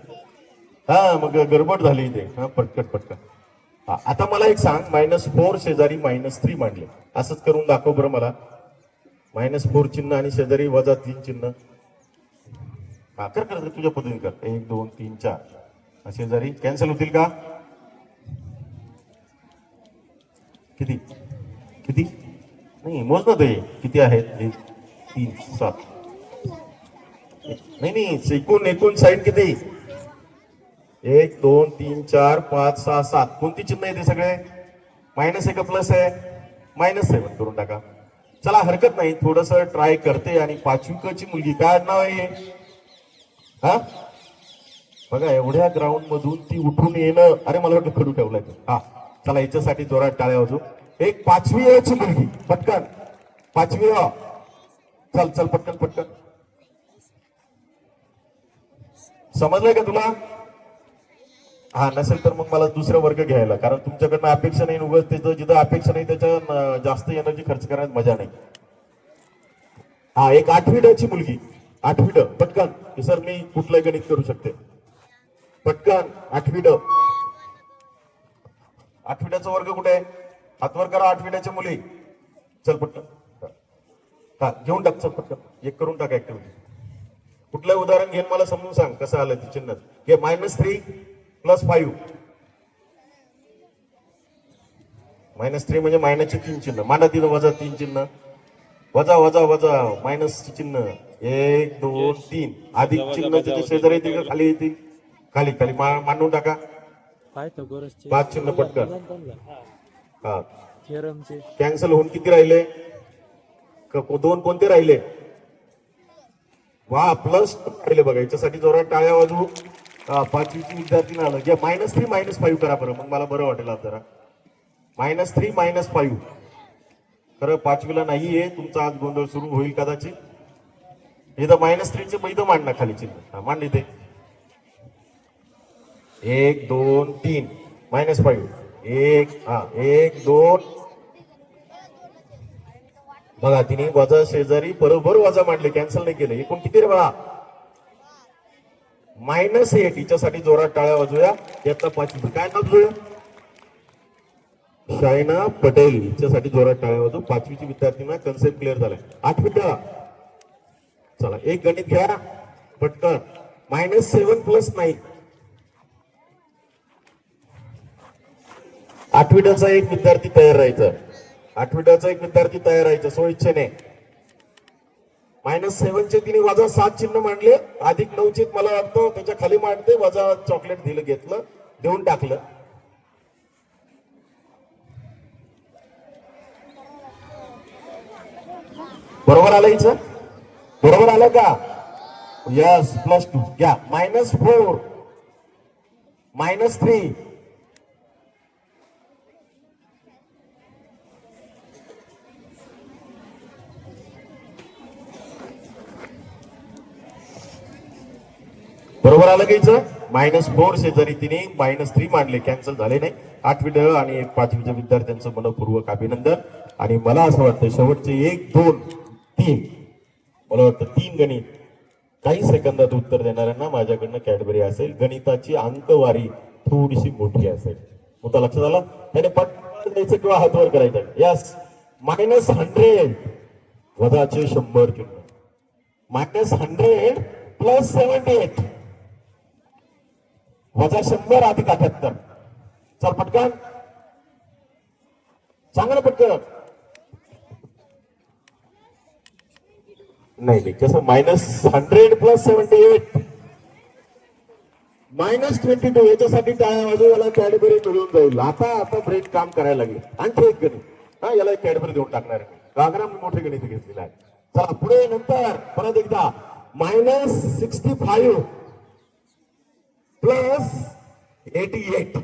मग गडबड झाली इथे. पटकन. आता मला एक सांग, -4 शेजारी -3 मांडले, असंच करून दाखव बरं मला. -4 चिन्ह आणि शेजारी -3 चिन्ह. कर तुझ्या पद्धतीने कर. 1 2 3 4 शेजारी कॅन्सल होतील का? किती नाही मोज ना ते किती आहेत. 1 3 7. नाही एकूण साईड किती? 1 2 3 4 5 6 7. कोणती चिन्ह आहे ते सगळे? -1 का प्लस आहे? -7 करून टाका. चला हरकत नाही, थोडस ट्राय करते. आणि 5वी क ची मुलगी, काय नाव आहे? बघा, एवढ्या ग्राउंड मधून ती उठून येणं. अरे मला वाटतं खडू ठेवलाय. चला याच्यासाठी जोरात टाळ्या वाजू. एक 5वी ची मुलगी, पटकन. 5वी चल पटकन. समजलंय का तुला? नसेल तर मग मला दुसरा वर्ग घ्यायला, कारण तुमच्याकडनं अपेक्षा नाही. उगाच त्याचं जिथं अपेक्षा नाही त्याच्या जास्त एनर्जी खर्च करण्यात मजा नाही. एक 8वी ड ची मुलगी. 8वी ड पटकन. सर मी कुठलंही गणित करू शकते. पटकन. 8वी ड. 8वी ड चा वर्ग कुठे आहे? हातवर करा 8वी ड च्या मुली. चल पटकन. घेऊन टाक. चल पटकन. एक करून टाक ऍक्टिव्हिटी. कुठलंही उदाहरण घेऊन मला समजून सांग कसं आलं ते चिन्ह. घे -3 + 5. -3 म्हणजे मायनसचे 3 चिन्ह. मांडा तिथं -3 चिन्ह. वजा मायनस चिन्ह. 1 2 3 अधिक चिन्ह तिथे शेजारी येतील का खाली येतील? खाली मांडून टाका. 5 चिन्ह पटकन. कॅन्सल होऊन किती राहिले? 2 कोणते राहिले? वा, प्लस राहिले बघा. याच्यासाठी जोरात टाळ्या वाजवू. 5वी ची विद्यार्थी आलं. घ्या -3 -5 करा बरं, मग मला बरं वाटेल. जरा -3 -5. खरं 5वीला नाहीये. तुमचा आज गोंधळ सुरू होईल कदाचित. इथं -3 चे इथं मांडणं खाली चिन्ह. मांड इथे. 1 2 3 -5. 1 2. बघा, तिने वजा शेजारी बरोबर वजा मांडले, कॅन्सल नाही केले. एकूण किती रे बघा? -8. हिच्यासाठी जोरात टाळ्या वाजूया. याचा 5वी काय नाव तुझं? शायना पटेल. हिच्यासाठी जोरात टाळ्या वाजू. 5वी ची विद्यार्थींना कन्सेप्ट क्लिअर झालाय. 8वी ड. चला एक गणित घ्या पटकन. -7 + 9. 8वी ड चा एक विद्यार्थी तयार राहायचा. 8वी ड चा एक विद्यार्थी तयार राहायचा स्वइच्छेने. -7 चे तिने -7 चिन्ह मांडले. अधिक 9 चे मला वाटतं त्याच्या खाली मांडते. चॉकलेट दिलं, घेतलं, देऊन टाकलं. बरोबर आलं हिचं? बरोबर आलं का? यस. +2 घ्या. -4 -3 बरोबर आलं घ्यायचं. -4 शेजारी तिने -3 मांडले, कॅन्सल झाले नाही. 8वी ड आणि 5वीच्या विद्यार्थ्यांचं मनपूर्वक अभिनंदन. आणि मला असं वाटतं शेवटचे 1, 2, 3, मला वाटतं 3 गणित काही सेकंदात उत्तर देणाऱ्यांना माझ्याकडनं कॅडबरी असेल. गणिताची अंकवारी थोडीशी मोठी असेल. मुद्दा लक्षात आला. त्याने पटकन द्यायचं किंवा हातवर करायचं. यस. -100 वजाचे 100 चिन्ह. -100 प्लस 78 वजा 100 अधिक 78. चल पटकन सांगा ना पटकन. नाही कसं -100 प्लस 78 -22 याच्यासाठी टाळ्या वाजू. याला कॅडबरी मिळून जाईल. आता ब्रेन काम करायला लागले. आणखी एक गणित, हा याला एक कॅडबरी देऊन टाकणार आहे. गागरा मोठे गणित घेतलेलं आहे. चला पुढे नंतर परत एकदा -65 प्लस 88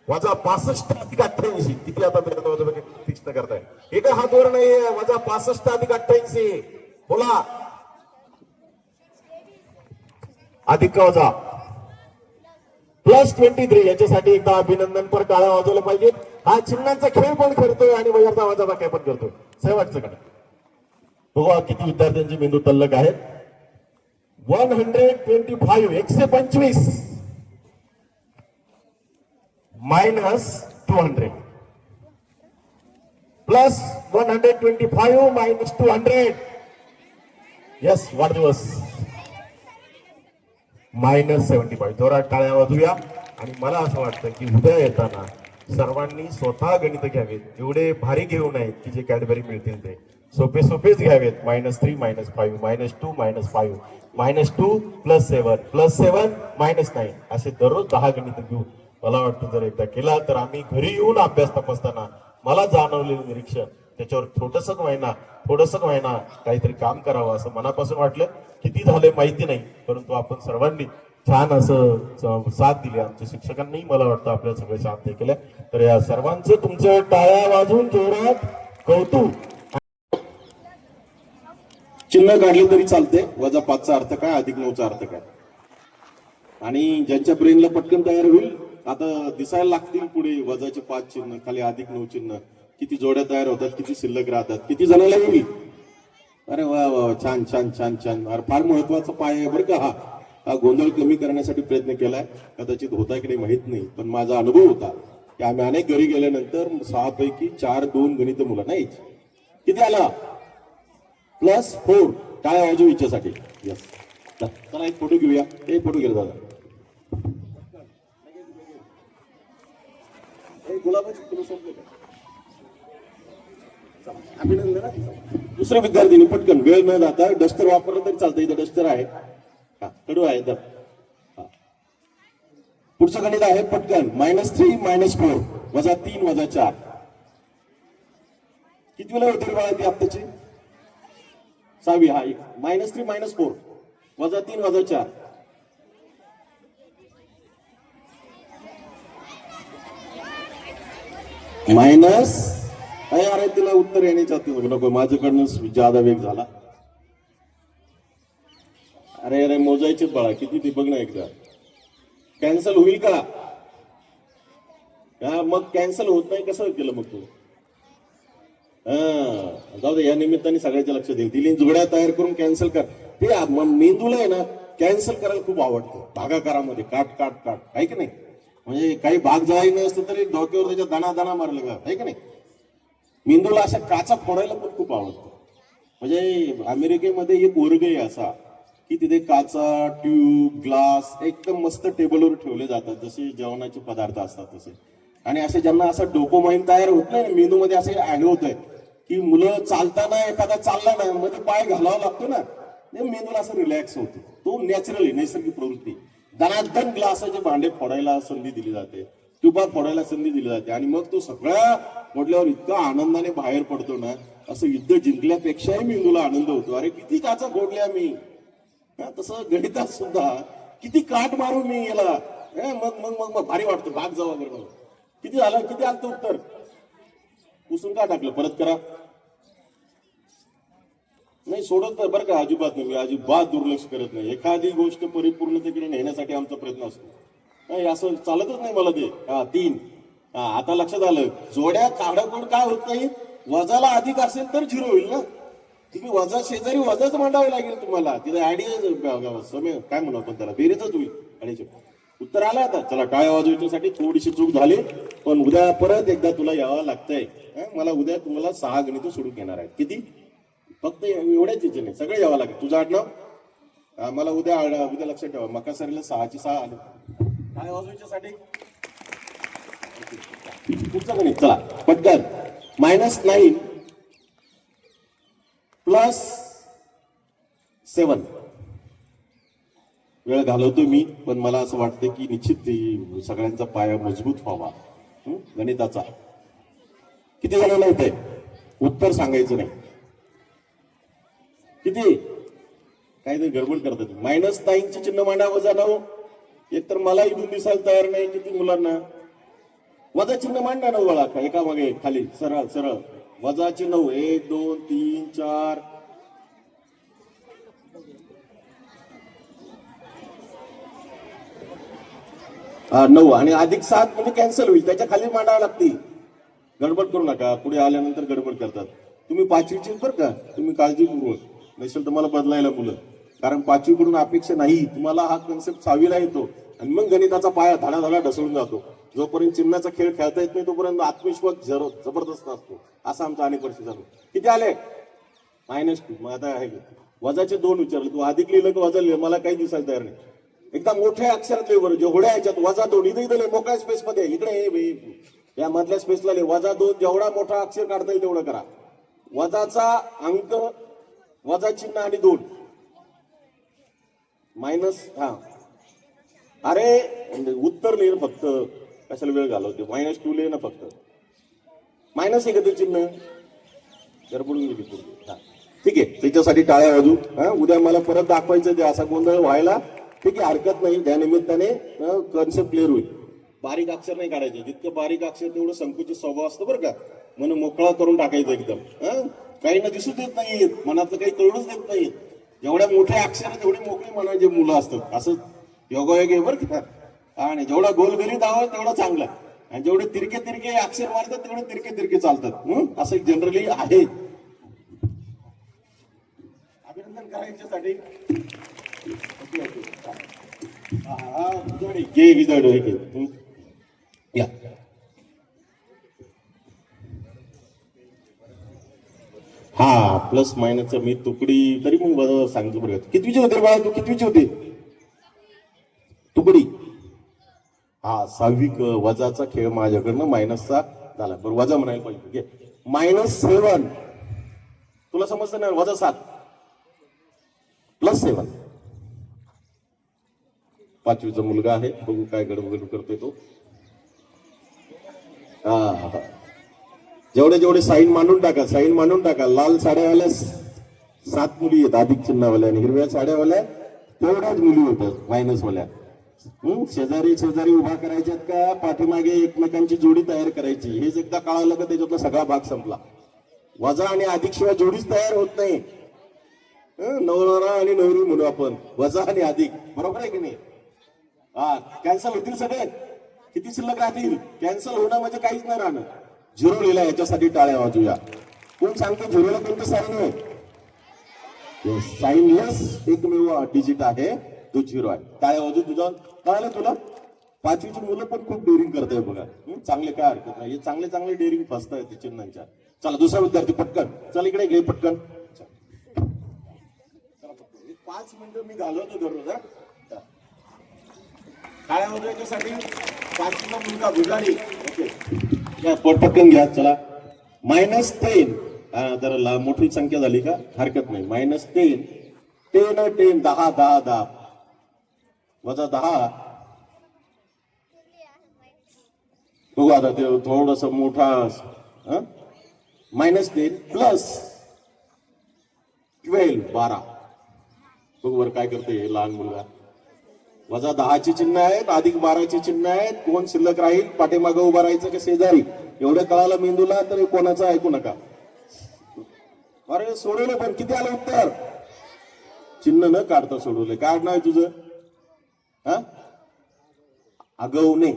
वजा 65 अधिक 88. किती आता तीक्ष्ण करताय. एका हातवर नाहीये. वजा 65 अधिक 88 बोला. अधिक वजा प्लस 23. याच्यासाठी एकदा अभिनंदन. पर टाळ्या वाजवलं पाहिजे. हा चिन्हांचा खेळ पण करतोय आणि वजाचा वजा काय पण करतोय. शेवटचं गणित बघा किती विद्यार्थ्यांचे मेंदू तल्लक आहेत. 125 125 -200 प्लस 125 -200. यस वाढदिवस. -75. जोरात टाळ्या वाजूया. आणि मला असं वाटतं की उद्या येताना सर्वांनी स्वतः गणित घ्यावेत. एवढे भारी घेऊ नयेत की जे कॅडबरी मिळतील ते सोपे सोपेच घ्यावेत. -3 -5 -2 -5 -2 +7 +7 -9 असे दररोज 10 गणित घेऊ. मला वाटतं जर एकदा केला तर आम्ही घरी येऊन अभ्यास तपासताना मला जाणवलेलं निरीक्षण त्याच्यावर थोडंसं व्हायना काहीतरी काम करावं असं मनापासून वाटलं. किती झाले माहिती नाही, परंतु आपण सर्वांनी छान असं साथ दिली. आमच्या शिक्षकांनी मला वाटतं आपल्या सगळे साथ केल्या. तर या सर्वांचं तुमचं टाळ्या वाजून जोरात कौतुक. चिन्ह काढले तरी चालते. वजा 5चा अर्थ काय, अधिक 9चा अर्थ काय. आणि ज्यांच्या ब्रेनला पटकन तयार होईल आता दिसायला लागतील पुढे वजाचे 5 चिन्ह, खाली अधिक 9 चिन्ह. किती जोड्या तयार होतात, किती शिल्लक राहतात, किती जणांना येईल. अरे वा वा, छान छान छान छान. अरे फार महत्वाचा पाय आहे बरं का हा गोंधळ कमी करण्यासाठी प्रयत्न केलाय. कदाचित होता की नाही माहित नाही, पण माझा अनुभव होता की आम्ही अनेक घरी गेल्यानंतर 6 पैकी 4-2 गणित मुलांना यायची. किती आला +4. काय वाजू इच्छेसाठी. यस चला एक फोटो घेऊया. एक फोटो घ्या दादा. गुलाबाची फुलं संपले का. अभिनंदन. दुसऱ्या विद्यार्थीने पटकन वेळ न जाता डस्टर वापरलं तरी चालतं. इथं डस्टर आहे, कडू आहे. पुढचं गणित आहे पटकन. -3 -4 वजा 3 वजा 4. किती वेळा होती बाळा ती आत्ताची 6वी. हा -3 -4 वजा 3 वजा 4. मायनस. अरे तिला उत्तर येण्याच्या नको, माझ्याकडनं जादा वेग झाला. अरे अरे मोजायचे बाळा किती ते बघ ना एकदा. कॅन्सल होईल का. मग कॅन्सल होत नाही कसं केलं मग तू. जाऊ दे, या निमित्ताने सगळ्याच्या लक्ष देईल. तिने जोड्या तयार करून कॅन्सल कर. ते मेंदूला आहे ना कॅन्सल करायला खूप आवडतं. भागाकारामध्ये काट काट काट आहे की नाही. म्हणजे काही भाग जाई नसतं तरी डोक्यावर त्याच्या दाणा दाणा मारलं का आहे की नाही. मेंदूला अशा काचा फोडायला पण खूप आवडतं. म्हणजे अमेरिकेमध्ये एक वर्ग आहे असा की तिथे काचा, ट्यूब, ग्लास एकदम मस्त टेबलवर ठेवले जातात जसे जेवणाचे पदार्थ असतात तसे. आणि असे ज्यांना असं डोपामाइन तयार होत नाही मेंदूमध्ये असे ऍड होत आहे की मुलं चालताना एखादा चालला ना मध्ये पाय घालावा लागतो ना, मेंदूला असं रिलॅक्स होतो. तो नॅचरली नैसर्गिक प्रवृत्ती. दणादण ग्लासाचे भांडे फोडायला संधी दिली जाते, ट्यूबा फोडायला संधी दिली जाते. आणि मग तो सगळ्या फोडल्यावर इतका आनंदाने बाहेर पडतो ना, असं युद्ध जिंकल्यापेक्षाही मेंदूला आनंद होतो. अरे किती काचा फोडल्या मी. तसं गणितात सुद्धा किती काट मारू मी याला. मग मग मग भारी वाटतं. भाग जावा बरोबर. किती झालं, किती आलं उत्तर. पुसून का टाकलं, परत करा. नाही सोडत नाही बरं का, अजिबात नाही. मी अजिबात दुर्लक्ष करत नाही. एखादी गोष्ट परिपूर्णतेकडे नेण्यासाठी आमचा प्रयत्न असतो. नाही असं चालतच नाही मला ते. 3 आता लक्षात आलं. जोड्या काढाकोड काय होत नाही, वजाला अधिक असेल तर 0 होईल ना. तुम्ही वजा शेजारी वजाच मांडावे लागेल तुम्हाला. तिथे समय काय म्हणू आपण त्याला, बेरीजच होईल. आणि उत्तर आलं आता. चला टाळ्या वाजवण्यासाठी थोडीशी चूक झाली, पण उद्या परत एकदा तुला यावं लागतंय. मला उद्या तुम्हाला 6 गणित सोडून घेणार आहेत. किती? फक्त एवढ्याच इच्छा नाही, सगळे यावं लागेल. तुझं आडनाव मला उद्या लक्षात ठेवा. मकासरीला 6ची 6 आले. टाळ्या वाजवण्यासाठी पुढचं गणित चला पटकन. -9 + 7. वेळ घालवतो मी, पण मला असं वाटतं की निश्चित सगळ्यांचा पाया मजबूत व्हावा गणिताचा. किती जणांना येतंय? उत्तर सांगायचं नाही. किती? काहीतरी गडबड करतात. -9चे चिन्ह मांडा, वजा 9. एक तर मला इथून दिसायला तयार नाही. किती मुलांना? वजा चिन्ह मांडा 9 वेळा, एका मागे खाली सरळ सरळ वजाचे 9. 1 2 3 4. -9 आणि +7 म्हणजे कॅन्सल होईल. त्याच्या खाली मांडावं लागते. गडबड करू नका, पुढे आल्यानंतर गडबड करतात. तुम्ही 5वीचे बरं का, तुम्ही काळजीपूर्वक, नसेल तर मला बदलायला मुलं. कारण 5वीकडून अपेक्षा नाही. तुम्हाला हा कन्सेप्ट 6वीला येतो आणि मग गणिताचा पाया धडाधडा ढसळून जातो. जोपर्यंत चिन्हाचा खेळ खेळता येत नाही तोपर्यंत आत्मविश्वास जबरदस्त असतो. असं आमचं अनेक वर्ष झालं. किती आले? -2. मग आता आहे वजाचे 2 विचारले. तू अधिक लिहिलं की वजा लिहिलं मला काही दिसायला तयार नाही. एकदा मोठ्या अक्षरात लिहि बरं, जेवढ्या ह्याच्यात -2. इथे मोकळ्या स्पेस मध्ये इकडे या मधल्या स्पेसला लिहि -2. जेवढा मोठा अक्षर काढता येईल तेवढं करा. वजाचा अंक, वजा चिन्ह आणि 2 मायनस. अरे उत्तर लिहि फक्त, कशाला वेळ घालवते. -2 लिहि ना फक्त. मायनस आहे का ते चिन्ह? गडबडून गेली पूर्ण. ठीक आहे, त्याच्यासाठी टाळ्या वाजू. उद्या मला परत दाखवायचं ते, असा गोंधळ व्हायला. ठीक आहे, हरकत नाही. त्या निमित्ताने कन्सेप्ट क्लिअर होईल. बारीक अक्षर नाही काढायचे. जितकं बारीक अक्षर तेवढं संकुचित स्वभाव असतो बरं का. म्हणून मोकळा करून टाकायचं एकदम. काही ना दिसू देत नाही, मनातलं काही कळूनच देत नाही. जेवढ्या मोठ्या अक्षर तेवढी मोकळी मनाचे मुलं असतात. असं योगायोग आहे बरं का. आणि जेवढा गोलगरीत आहोत तेवढा चांगला, आणि जेवढे तिरके तिरके अक्षर मारतात तेवढे तिरके तिरके चालतात. असं जनरली आहे. अभिनंदन करायच्यासाठी घे विदड या. प्लस मायनसचा मी तुकडी तरी मग सांगतो बरं. कितवीचे होते बाळा तू? कितवीचे होते? तुकडी. 6वी वजाचा खेळ माझ्याकडनं मायनसचा झाला. बरं वजा म्हणायला पाहिजे. -7 तुला समजतं ना? -7 + 7. 5वीचा मुलगा आहे, बघू काय गडबड करतोय तो. जेवढे साईन मांडून टाका, साईन मांडून टाका. लाल साड्यावाल्या 7 मुली आहेत अधिक चिन्हावाल्या, आणि हिरव्या साड्यावाल्या तेवढ्याच मुली होत्या मायनसवाल्या. शेजारी उभा करायच्यात का पाठीमागे एकमेकांची जोडी तयार करायची. हेच एकदा कळालं का त्याच्यातला सगळा भाग संपला. वजा आणि अधिक शिवाय जोडीच तयार होत नाही. नवरा आणि नवरी म्हणू आपण, वजा आणि अधिक. बरोबर आहे की नाही? कॅन्सल होतील सगळे. किती शिल्लक राहतील? कॅन्सल होणं म्हणजे काहीच नाही राहणं. 0 लिहिला. याच्यासाठी टाळ्या वाजूया. कोण सांगतो 0ला कोणतं साईन आहे? साईनलेस एकमेव डिजिट आहे तो 0 आहे. टाळ्या वाजू. तुझा कळालं तुला? 5वीची मुलं पण खूप डेअरिंग करताय बघा. चांगले, काय हरकत नाही. चांगले डेअरिंग फसतायत चिन्हांच्या. चला दुसरा विद्यार्थी पटकन. चल इकडे घे पटकन. 5 मिनिटं मी घालवतो दररोज. टाळ्या वाजवायच्यासाठी 5वीचा मुलगा भुजारी. ओके, पटकन घ्या. चला -10. जरा मोठी संख्या झाली का? हरकत नाही. -10 10 10 वजा 10. बघू आता ते थोडस मोठा. -10 + 12. बघू बरं काय करते हे लहान मुलगा. वजा 10चे चिन्ह आहेत, अधिक 12चे चिन्ह आहेत. कोण शिल्लक राहील? पाठीमागं उभा राहायचं का शेजारी? एवढं कळालं मेंदूला तर कोणाचं ऐकू नका. अरे सोडवलं, पण किती आलं उत्तर? चिन्ह न काढता सोडवलं. काय नाव आहे तुझं? हा, आगवणे.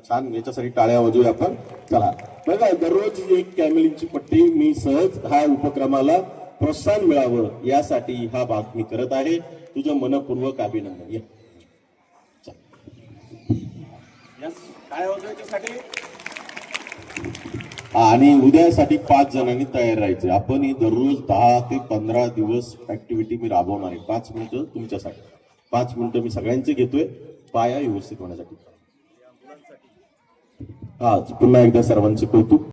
छान, याच्यासाठी टाळ्या वाजवूया आपण. चला बघा, दररोज एक कॅमेलिनची पट्टी मी सहज हा उपक्रमाला प्रोत्साहन मिळावं यासाठी हा भाग मी करत आहे. तुझं मनपूर्वक अभिनंदन. काय वाजवायच्यासाठी? आणि उद्यासाठी 5 जणांनी तयार राहायचे. आपण ही दररोज 10 ते 15 दिवस ऍक्टिव्हिटी मी राबवणार आहे. 5 मिनिटं तुमच्यासाठी, 5 मिनिटं मी सगळ्यांचे घेतोय पाया व्यवस्थित होण्यासाठी. हा, पुन्हा एकदा सर्वांचे कौतुक.